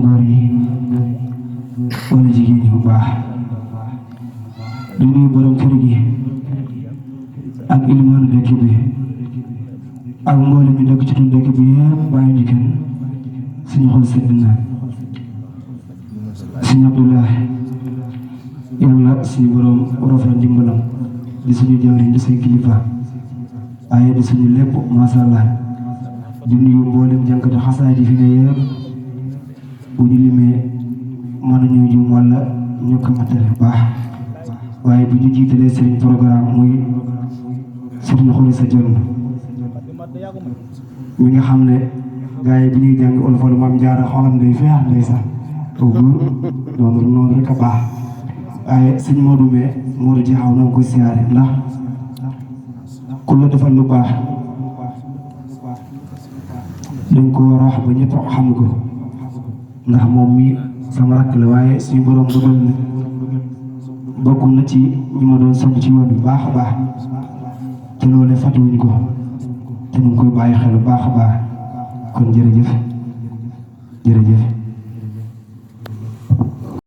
góor yi wala jigéen ñi bu baax di nuyu borom kër gi ak ilimaanu dëkk bi ak mboolem mi nekk ci tund dëkk bi yëpp bàyyi ñu kenn suñu xol sedd na suñu Abdoulaye yàlla suñu borom rofla ndimbalam di suñu jawriñ di suñu kilifa waaye di suñu lépp masha Allah di nuyu mboolem jànkati xasaay di fi ne yëpp bu ñu limee mën nañu jum wala ñu ko matale baax waaye bu ñu jiitalee sëriñ programme muy sëriñ xoli sa jonn mi nga xam ne gars yi bi ñuy jàng olofal maam jaara xolam day feex ndeysaan aw góor noonu rek a baax waaye sëñ Modou mee Modou Jaxaw na nga koy siyaare ndax ku la defal lu baax dañ ko war a wax ba ñëpp xam ko ndax moom mi sama rakk la waaye suñu borom dogal na bokkul na ci ñi ma doon sant ci yoon bi baax a baax te loolee fàttewuñ ko te ñu ngi koy bàyyi xel bu baax a baax kon jërëjëf